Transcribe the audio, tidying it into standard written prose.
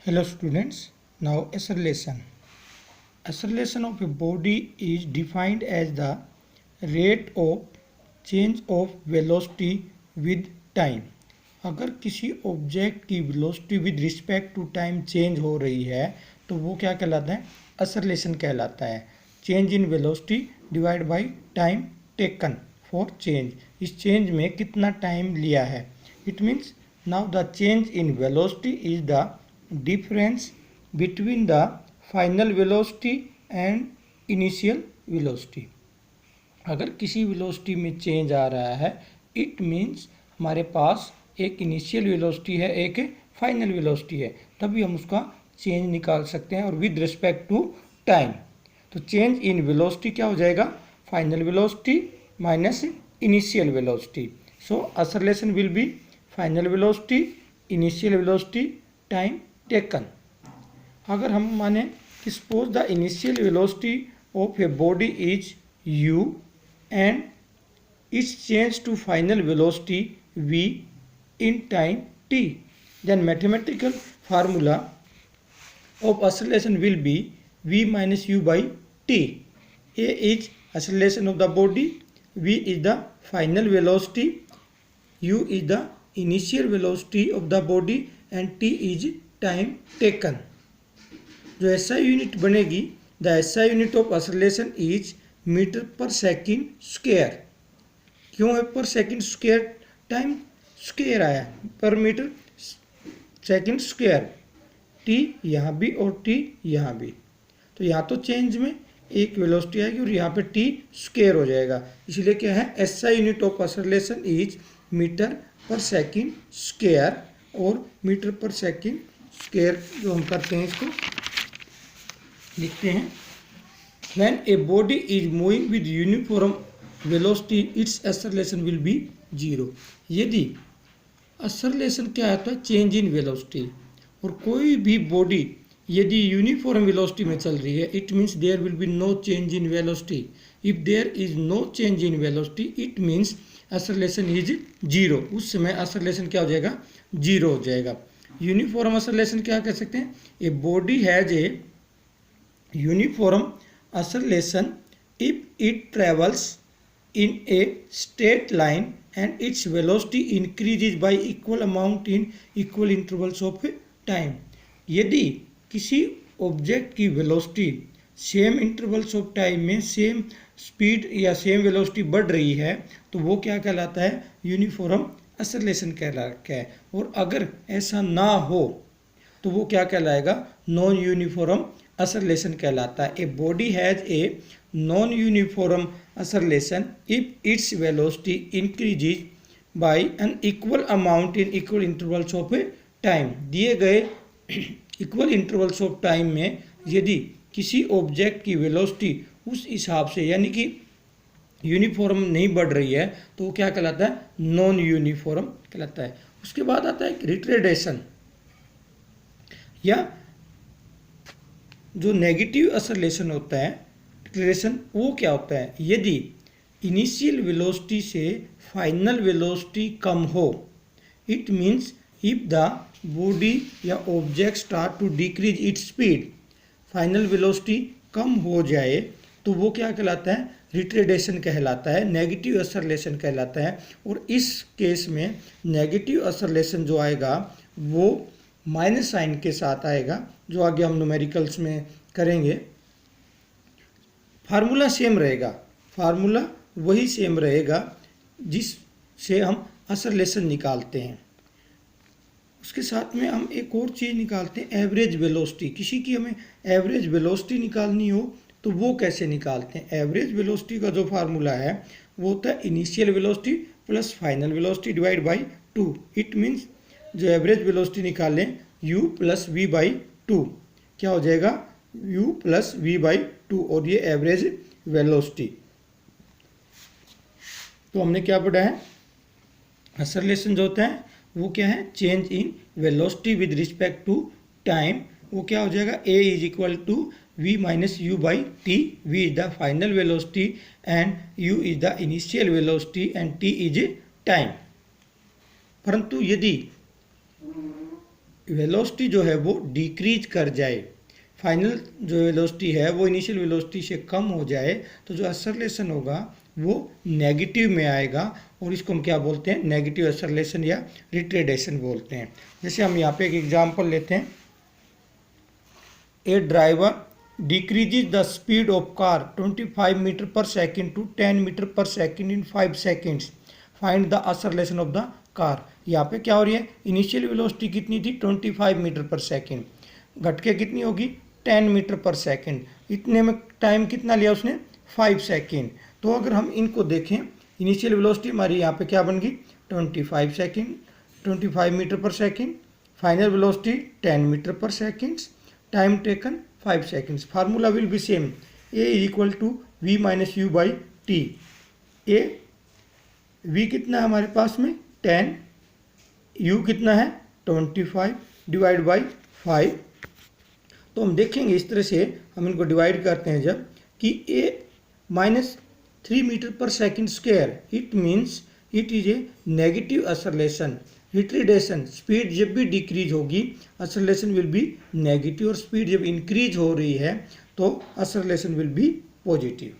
Hello students, now acceleration. Acceleration of a body is defined as the rate of change of velocity with time. अगर किसी object की velocity with respect to time change हो रही है तो वो क्या कहलाता है? एक्सेलरेशन कहलाता है. Change in velocity divide by time taken for change. इस चेंज में कितना टाइम लिया है. It means now the change in velocity is the difference between the final velocity and initial velocity. अगर किसी वेलोसिटी में चेंज आ रहा है इट मीन्स हमारे पास एक इनिशियल वेलोसिटी है, एक फाइनल वेलोसिटी है, तभी हम उसका चेंज निकाल सकते हैं और विद रिस्पेक्ट टू टाइम. तो चेंज इन वेलोसिटी क्या हो जाएगा? Final velocity minus initial velocity. So acceleration will B final velocity, initial velocity, time taken. अगर हम माने कि suppose the initial velocity of A body is u and its change to final velocity v in time t, then mathematical formula of acceleration will be v minus u by t. A is acceleration of the body, v is the final velocity, u is the initial velocity of the body and t is time taken. जो SI unit बनेगी, the SI unit of acceleration is metre per second square. क्यों है पर second square? Time square आया पर metre second square. T यहाँ भी और टी यहाँ भी, तो यहाँ तो चेंज में एक वेलोसिटी आएगी और यहाँ पे टी स्क्वायर हो जाएगा. इसलिए क्या है? SI unit of acceleration is metre per second square. और मीटर पर सेकंड स्क्वायर जो हम करते हैं इसको लिखते हैं. When a body is moving with uniform velocity its acceleration will be 0. यदि एक्सेलरेशन क्या होता है? Change in velocity. और कोई भी बॉडी यदि यूनिफॉर्म वेलोसिटी में चल रही है it means there will be no change in velocity. If there is no change in velocity it means acceleration is 0. उस समय एक्सेलरेशन क्या हो जाएगा? 0 हो जाएगा. यूनिफॉर्म एक्सेलरेशन क्या कह सकते हैं? ए body has a uniform acceleration if it travels in a straight line and it's velocity increases y equal amount in equal intervals of time. यदि किसी ऑब्जेक्ट की velocity same intervals of time में same speed या same velocity बढ़ रही है तो वो क्या कहलाता है? यूनिफॉर्म एक्सेलरेशन कहलाता है. और अगर ऐसा ना हो तो वो क्या कहलाएगा? नॉन यूनिफॉर्म एक्सेलरेशन कहलाता है. A body has a non uniform acceleration if its velocity increases by an equal amount in equal intervals of time. दिए गए इक्वल इंटरवल्स ऑफ टाइम में यदि किसी ऑब्जेक्ट की वेलोसिटी उस हिसाब से यानी कि यूनिफॉर्म नहीं बढ़ रही है तो वो क्या कहलाता है? नॉन यूनिफॉर्म कहलाता है. उसके बाद आता है रिट्रेडेशन या जो नेगेटिव एक्सेलरेशन होता है. रिट्रेडेशन वो क्या होता है? यदि इनिशियल वेलोसिटी से फाइनल वेलोसिटी कम हो it means if the body या object start to decrease its speed, final velocity कम हो जाए तो वो क्या कहलाता है? रिट्रेडेशन कहलाता है, नेगेटिव एक्सेलरेशन कहलाता है. और इस केस में नेगेटिव एक्सेलरेशन जो आएगा वो माइनस साइन के साथ आएगा, जो आगे हम न्यूमेरिकल्स में करेंगे. फार्मूला सेम रहेगा, फार्मूला वही सेम रहेगा जिससे हम एक्सेलरेशन निकालते हैं. उसके साथ में हम एक और चीज़ निकालते हैं, एवरेज वेलोसिटी. किसी की हमें एवरेज वेलोसिटी निकालनी हो तो वो कैसे निकालते हैं? एवरेज वेलोसिटी का जो फार्मूला है वो होता है initial velocity plus final velocity divide by 2. It means जो एवरेज वेलोसिटी निकालें u प्लस वी बाई 2 क्या हो जाएगा? u plus v by 2. और ये एवरेज वेलोसिटी. तो हमने क्या पढ़ा है? एक्सेलरेशन जो होता है वो क्या है? Change in velocity with respect to time. वो क्या हो जाएगा? a is equal to v minus u by t. v is the final velocity and u is the initial velocity and t is time. परंतु यदि velocity जो है वो decrease कर जाए, फाइनल जो वेलोसिटी है वो इनिशियल वेलोसिटी से कम हो जाए, तो जो एक्सेलरेशन होगा वो नेगेटिव में आएगा, और इसको हम क्या बोलते हैं, नेगेटिव एक्सेलरेशन या रिट्रेडेशन बोलते हैं। जैसे हम यहाँ पे एक एग्जांपल लेते हैं, ए driver decreases the speed of car 25 meter per second to 10 meter per second in 5 seconds. Find the acceleration of the car. यहाँ पे क्या हो रही है, इनिशियल वेलोसिटी कितनी थी 25 मीटर पर सेकेंड, घट के कितनी होगी 10 मीटर पर सेकेंड, इतने में टाइम कितना लिया उसने 5 सेकेंड। तो अगर हम इनको देखें, इनिशियल वेलोसिटी हमारी यहाँ पे क्या बन गई 25 metre per second, final velocity 10 metre per second, time taken 5 seconds. Formula will be same. A is equal to V minus U by T. A V कितना है हमारे पास में 10, U कितना है 25 डिवाइड बाई 5। तो हम देखेंगे इस तरह से हम इनको डिवाइड करते हैं जब कि A minus 3 metre per second square, it means it is a negative acceleration. Retardation, speed जब भी डिक्रीज होगी एक्सेलरेशन विल बी नेगेटिव, और स्पीड जब इंक्रीज हो रही है तो एक्सेलरेशन विल बी पॉजिटिव।